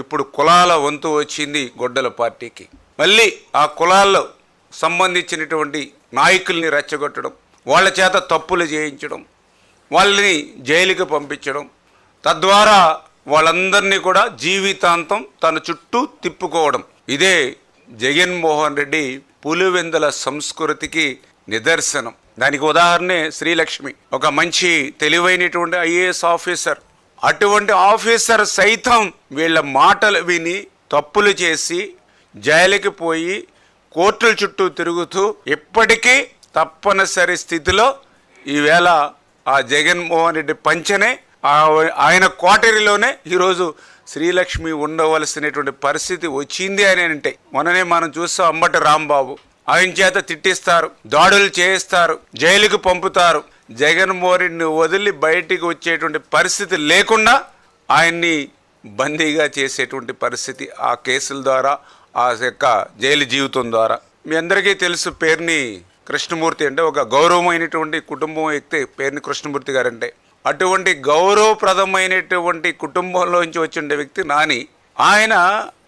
ఇప్పుడు కులాల వంతు వచ్చింది గొడ్డల పార్టీకి. మళ్ళీ ఆ కులాల్లో సంబంధించినటువంటి నాయకుల్ని రెచ్చగొట్టడం, వాళ్ళ చేత తప్పులు చేయించడం, వాళ్ళని జైలుకి పంపించడం, తద్వారా వాళ్ళందరినీ కూడా జీవితాంతం తన చుట్టూ తిప్పుకోవడం. ఇదే జగన్మోహన్ రెడ్డి పులివెందుల సంస్కృతికి నిదర్శనం. దానికి ఉదాహరణే శ్రీలక్ష్మి, ఒక మంచి తెలివైనటువంటి ఐఏఎస్ ఆఫీసర్. అటువంటి ఆఫీసర్ సైతం వీళ్ళ మాటలు విని తప్పులు చేసి జైలుకి పోయి కోర్టుల చుట్టూ తిరుగుతూ ఇప్పటికీ తప్పనిసరి స్థితిలో ఈవేళ ఆ జగన్మోహన్ రెడ్డి పంచనే ఆయన కోటరీలోనే ఈరోజు శ్రీలక్ష్మి ఉండవలసినటువంటి పరిస్థితి వచ్చింది అని అంటే, మొన్ననే మనం చూస్తాం అంబటి రాంబాబు, ఆయన చేత తిట్టిస్తారు, దాడులు చేయిస్తారు, జైలుకు పంపుతారు. జగన్మోహన్ రెడ్డిని వదిలి బయటికి వచ్చేటువంటి పరిస్థితి లేకుండా ఆయన్ని బందీగా చేసేటువంటి పరిస్థితి ఆ కేసుల ద్వారా, ఆ యొక్క జైలు జీవితం ద్వారా. మీ అందరికీ తెలుసు పేరుని కృష్ణమూర్తి అంటే ఒక గౌరవమైనటువంటి కుటుంబం వ్యక్తి పేరుని కృష్ణమూర్తి గారంటే. అటువంటి గౌరవప్రదమైనటువంటి కుటుంబంలోంచి వచ్చిన వ్యక్తి నాని. ఆయన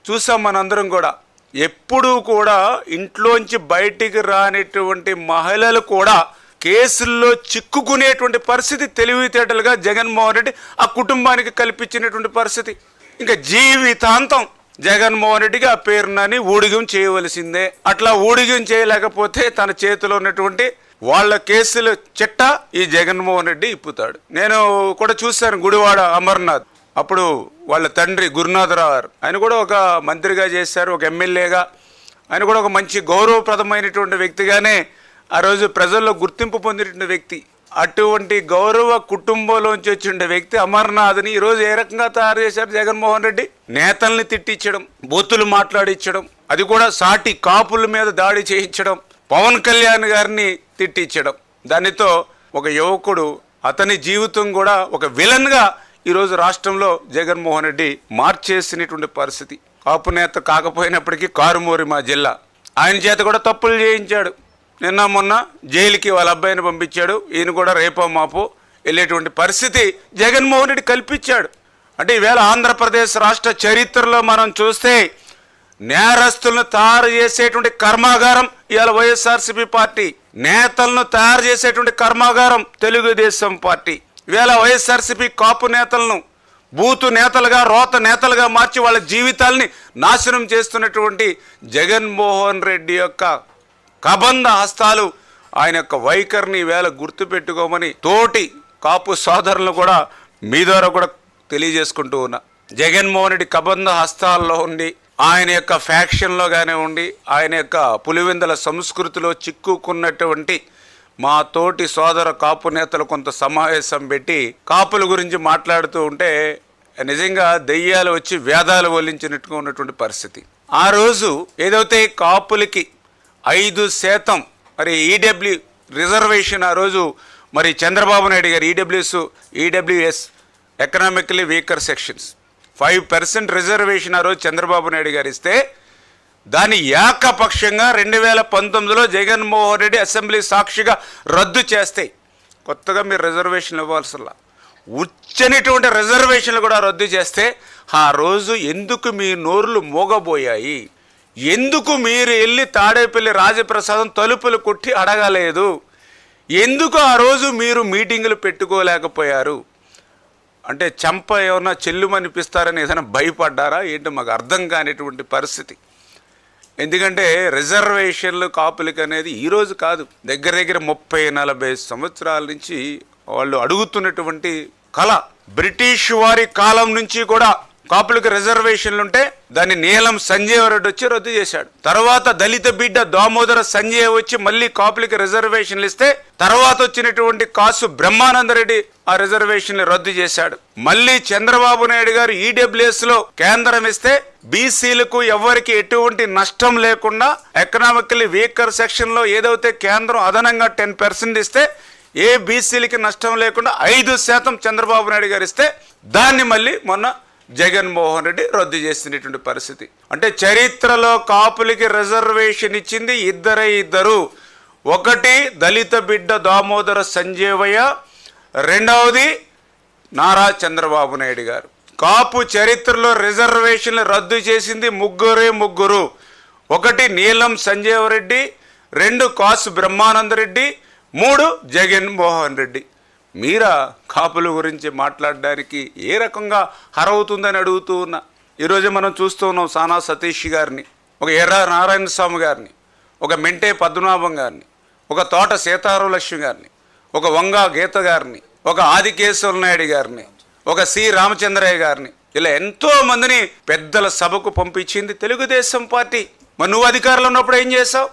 చూసాం మనందరం కూడా, ఎప్పుడూ కూడా ఇంట్లోంచి బయటికి రానిటువంటి మహిళలు కూడా కేసుల్లో చిక్కుకునేటువంటి పరిస్థితి తెలివితేటలుగా జగన్మోహన్ రెడ్డి ఆ కుటుంబానికి కల్పించినటువంటి పరిస్థితి. ఇంకా జీవితాంతం జగన్మోహన్ రెడ్డికి ఆ పేరునని ఊడిగం చేయవలసిందే. అట్లా ఊడిగం చేయలేకపోతే తన చేతిలో ఉన్నటువంటి వాళ్ళ కేసుల చిట్ట ఈ జగన్మోహన్ రెడ్డి ఇప్పుతాడు. నేను కూడా చూశాను గుడివాడ అమర్నాథ్, అప్పుడు వాళ్ళ తండ్రి గురునాథరావు గారు, ఆయన కూడా ఒక మంత్రిగా చేశారు, ఒక ఎమ్మెల్యేగా. ఆయన కూడా ఒక మంచి గౌరవప్రదమైనటువంటి వ్యక్తిగానే ఆ రోజు ప్రజల్లో గుర్తింపు పొందినటువంటి వ్యక్తి. అటువంటి గౌరవ కుటుంబంలోంచి వచ్చిన వ్యక్తి అమర్నాథ్ని ఈరోజు ఏ రకంగా తయారు చేశారు జగన్మోహన్ రెడ్డి? నేతల్ని తిట్టించడం, బూతులు మాట్లాడించడం, అది కూడా సాటి కాపుల మీద దాడి చేయించడం, పవన్ కళ్యాణ్ గారిని తిట్టించడం. దానితో ఒక యువకుడు, అతని జీవితం కూడా ఒక విలన్గా ఈరోజు రాష్ట్రంలో జగన్మోహన్ రెడ్డి మార్చేసినటువంటి పరిస్థితి. కాపు నేత కాకపోయినప్పటికీ కారుమూరి మా జిల్లా, ఆయన చేత కూడా తప్పులు చేయించాడు. నిన్న మొన్న జైలుకి వాళ్ళ అబ్బాయిని పంపించాడు. ఈయన కూడా రేపో మాపో వెళ్ళేటువంటి పరిస్థితి జగన్మోహన్ రెడ్డి కల్పించాడు. అంటే ఈవేళ ఆంధ్రప్రదేశ్ రాష్ట్ర చరిత్రలో మనం చూస్తే నేరస్తులను తయారు చేసేటువంటి కర్మాగారం ఇవాళ వైఎస్ఆర్సీపీ పార్టీ, నేతలను తయారు చేసేటువంటి కర్మాగారం తెలుగుదేశం పార్టీ. ఇవాళ వైఎస్ఆర్సీపీ కాపు నేతలను బూతు నేతలుగా, రోత నేతలుగా మార్చి వాళ్ళ జీవితాల్ని నాశనం చేస్తున్నటువంటి జగన్మోహన్ రెడ్డి యొక్క కబంధ హస్తాలు, ఆయన యొక్క వైఖరిని వేళ గుర్తుపెట్టుకోమని తోటి కాపు సోదరులను కూడా మీ ద్వారా కూడా తెలియజేసుకుంటూ ఉన్నా. జగన్మోహన్ రెడ్డి కబంధ హస్తాల్లో ఉండి, ఆయన యొక్క ఫ్యాక్షన్లో కానీ ఉండి, ఆయన యొక్క పులివెందుల సంస్కృతిలో చిక్కుకున్నటువంటి మా తోటి సోదర కాపు నేతలు కొంత సమావేశం పెట్టి కాపుల గురించి మాట్లాడుతూ ఉంటే నిజంగా దెయ్యాలు వచ్చి వేదాలు వల్లించినట్టుగా ఉన్నటువంటి పరిస్థితి. ఆ రోజు ఏదైతే కాపులకి 5% మరి ఈడబ్ల్యూ రిజర్వేషన్ ఆ రోజు మరి చంద్రబాబు నాయుడు గారు EWS economically weaker sections 5% reservation ఆ రోజు చంద్రబాబు నాయుడు గారు ఇస్తే, దాన్ని ఏకపక్షంగా 2019లో జగన్మోహన్ రెడ్డి అసెంబ్లీ సాక్షిగా రద్దు చేస్తే, కొత్తగా మీరు రిజర్వేషన్లు ఇవ్వాల్సిలా ఉచ్చనిటువంటి రిజర్వేషన్లు కూడా రద్దు చేస్తే, ఆ రోజు ఎందుకు మీ నోరులు మోగబోయాయి? ఎందుకు మీరు వెళ్ళి తాడేపల్లి రాజప్రసాదం తలుపులు కొట్టి అడగలేదు? ఎందుకు ఆ రోజు మీరు మీటింగులు పెట్టుకోలేకపోయారు? అంటే చంప ఏమన్నా చెల్లుమనిపిస్తారని ఏదైనా భయపడ్డారా ఏంటో మాకు అర్థం కానిటువంటి పరిస్థితి. ఎందుకంటే రిజర్వేషన్లు కాపులకి అనేది ఈరోజు కాదు, దగ్గర 30-40 సంవత్సరాల నుంచి వాళ్ళు అడుగుతున్నటువంటి కళ. బ్రిటిష్ వారి కాలం నుంచి కూడా కాపులకు రిజర్వేషన్లు ఉంటే దాన్ని నీలం సంజయ్ రెడ్డి వచ్చి రద్దు చేశాడు. తర్వాత దళిత బిడ్డ దామోదర సంజయ్ వచ్చి మళ్ళీ కాపులకి రిజర్వేషన్లు ఇస్తే, తర్వాత వచ్చినటువంటి కాసు బ్రహ్మానందరెడ్డి ఆ రిజర్వేషన్లు రద్దు చేశాడు. మళ్ళీ చంద్రబాబు నాయుడు గారు ఈడబ్ల్యూఎస్లో కేంద్రం ఇస్తే బీసీలకు ఎవరికి ఎటువంటి నష్టం లేకుండా ఎకనామికలీ వీకర్ సెక్షన్లో ఏదైతే కేంద్రం అదనంగా 10% ఇస్తే ఏ బీసీలకి నష్టం లేకుండా 5% చంద్రబాబు నాయుడు గారు ఇస్తే దాన్ని మళ్ళీ మొన్న జగన్మోహన్ రెడ్డి రద్దు చేసినటువంటి పరిస్థితి. అంటే చరిత్రలో కాపులకి రిజర్వేషన్ ఇచ్చింది ఇద్దరు. ఒకటి దళిత బిడ్డ దామోదర సంజీవయ్య, రెండవది నారా చంద్రబాబు నాయుడు గారు. కాపు చరిత్రలో రిజర్వేషన్లు రద్దు చేసింది ముగ్గురు. ఒకటి నీలం సంజీవరెడ్డి, 2 కాసు బ్రహ్మానందరెడ్డి, 3 జగన్మోహన్ రెడ్డి. మీరా కాపుల గురించి మాట్లాడడానికి ఏ రకంగా హరవుతుందని అడుగుతూ ఉన్నా. ఈరోజు మనం చూస్తూ ఉన్నాం సానా సతీష్ గారిని, ఒక ఎర్ర నారాయణ స్వామి గారిని, ఒక మెంటే పద్మనాభం గారిని, ఒక తోట సీతారామలక్ష్మి గారిని, ఒక వంగా గీత గారిని, ఒక ఆదికేశవ నాయుడు గారిని, ఒక సి రామచంద్రయ్య గారిని, ఇలా ఎంతో మందిని పెద్దల సభకు పంపించింది తెలుగుదేశం పార్టీ. మరి నువ్వు అధికారంలో ఉన్నప్పుడు ఏం చేసావు?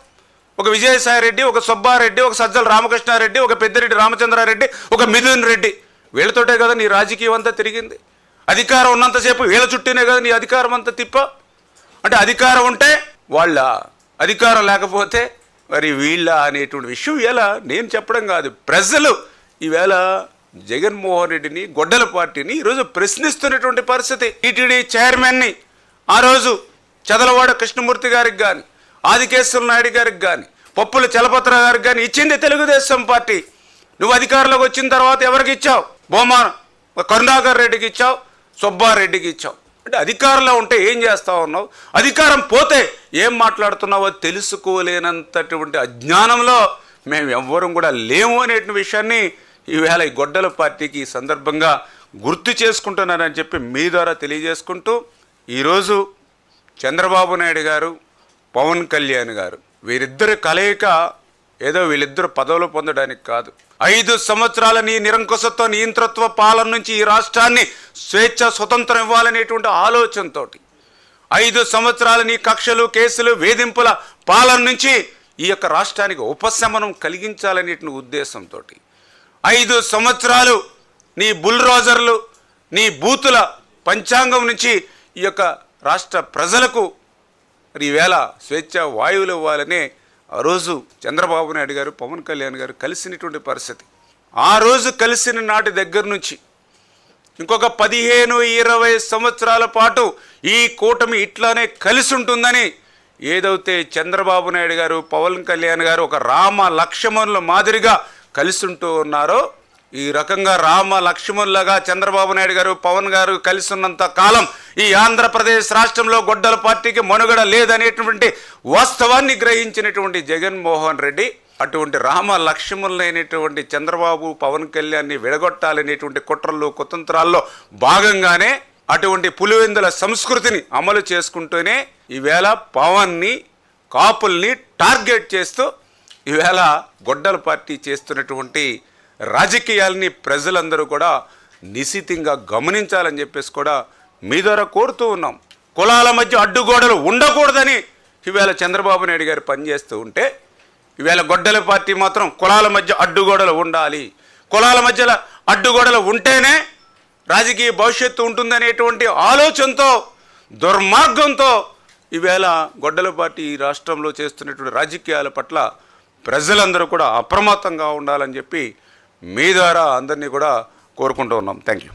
ఒక విజయసాయిరెడ్డి, ఒక సుబ్బారెడ్డి, ఒక సజ్జల రామకృష్ణారెడ్డి, ఒక పెద్దిరెడ్డి రామచంద్రారెడ్డి, ఒక మిథున్ రెడ్డి, వీళ్ళతోటే కదా నీ రాజకీయం అంతా తిరిగింది. అధికారం ఉన్నంతసేపు వీళ్ళ చుట్టూనే కదా నీ అధికారం అంతా తిప్ప. అంటే అధికారం ఉంటే వాళ్ళ, అధికారం లేకపోతే మరి వీళ్ళ అనేటువంటి విషయం ఇలా నేను చెప్పడం కాదు. ప్రజలు ఈవేళ జగన్మోహన్ రెడ్డిని, గొడ్డల పార్టీని ఈరోజు ప్రశ్నిస్తున్నటువంటి పరిస్థితి. టీటీడీ చైర్మన్ని ఆ రోజు చదలవాడ కృష్ణమూర్తి గారికి కానీ, ఆదికేశ్వర నాయుడు గారికి కానీ, పప్పుల చలపత్ర గారికి కానీ ఇచ్చింది తెలుగుదేశం పార్టీ. నువ్వు అధికారంలోకి వచ్చిన తర్వాత ఎవరికి ఇచ్చావు? బొమ్మ కరుణాకర్ రెడ్డికి ఇచ్చావు, సుబ్బారెడ్డికి ఇచ్చావు. అంటే అధికారంలో ఉంటే ఏం చేస్తా ఉన్నావు? అధికారం పోతే ఏం మాట్లాడుతున్నావో తెలుసుకోలేనంతటువంటి అజ్ఞానంలో మేము ఎవ్వరం కూడా లేము అనే విషయాన్ని ఈవేళ ఈ గొడ్డల పార్టీకి ఈ సందర్భంగా గుర్తు చేసుకుంటున్నానని చెప్పి మీ ద్వారా తెలియజేసుకుంటూ, ఈరోజు చంద్రబాబు నాయుడు గారు, పవన్ కళ్యాణ్ గారు వీరిద్దరి కలయిక ఏదో వీళ్ళిద్దరు పదవులు పొందడానికి కాదు. 5 సంవత్సరాల నీ నిరంకుశత్వ నియంతృత్వ పాలన నుంచి ఈ రాష్ట్రాన్ని స్వేచ్ఛ స్వతంత్రం ఇవ్వాలనేటువంటి ఆలోచనతో, 5 సంవత్సరాల నీ కక్షలు, కేసులు, వేధింపుల పాలన నుంచి ఈ యొక్క రాష్ట్రానికి ఉపశమనం కలిగించాలనేటువంటి ఉద్దేశంతో, 5 సంవత్సరాలు నీ బుల్రోజర్లు, నీ బూతుల పంచాంగం నుంచి ఈ యొక్క రాష్ట్ర ప్రజలకు మరి ఈవేళ స్వేచ్ఛ వాయువులు ఇవ్వాలనే ఆ రోజు చంద్రబాబు నాయుడు గారు, పవన్ కళ్యాణ్ గారు కలిసినటువంటి పరిస్థితి. ఆ రోజు కలిసిన నాటి దగ్గర నుంచి ఇంకొక 15-20 సంవత్సరాల పాటు ఈ కూటమి ఇట్లానే కలిసి ఉంటుందని ఏదైతే చంద్రబాబు నాయుడు గారు, పవన్ కళ్యాణ్ గారు ఒక రామ లక్ష్మణుల మాదిరిగా కలిసి ఉంటూ ఉన్నారో, ఈ రకంగా రామ లక్ష్మణులుగా చంద్రబాబు నాయుడు గారు, పవన్ గారు కలిసి ఉన్నంత కాలం ఈ ఆంధ్రప్రదేశ్ రాష్ట్రంలో గొడ్డల పార్టీకి మనుగడ లేదనేటువంటి వాస్తవాన్ని గ్రహించినటువంటి జగన్మోహన్ రెడ్డి అటువంటి రామ లక్ష్మణులైనటువంటి చంద్రబాబు, పవన్ కళ్యాణ్ని విడగొట్టాలనేటువంటి కుట్రలు, కుతంత్రాల్లో భాగంగానే అటువంటి పులివెందుల సంస్కృతిని అమలు చేసుకుంటూనే ఈవేళ పవన్ని, కాపుల్ని టార్గెట్ చేస్తూ ఈవేళ గొడ్డల పార్టీ చేస్తున్నటువంటి రాజకీయాలని ప్రజలందరూ కూడా నిశితంగా గమనించాలని చెప్పేసి కూడా మీ ద్వారా కోరుతూ ఉన్నాం. కులాల మధ్య అడ్డుగోడలు ఉండకూడదని ఈవేళ చంద్రబాబు నాయుడు గారు పనిచేస్తూ ఉంటే, ఈవేళ గొడ్డల పార్టీ మాత్రం కులాల మధ్య అడ్డుగోడలు ఉండాలి, కులాల మధ్యలో అడ్డుగోడలు ఉంటేనే రాజకీయ భవిష్యత్తు ఉంటుందనేటువంటి ఆలోచనతో, దుర్మార్గంతో ఈవేళ గొడ్డల పార్టీ ఈ రాష్ట్రంలో చేస్తున్నటువంటి రాజకీయాల పట్ల ప్రజలందరూ కూడా అప్రమత్తంగా ఉండాలని చెప్పి మీ ద్వారా అందరినీ కూడా కోరుకుంటూ ఉన్నాం. Thank you.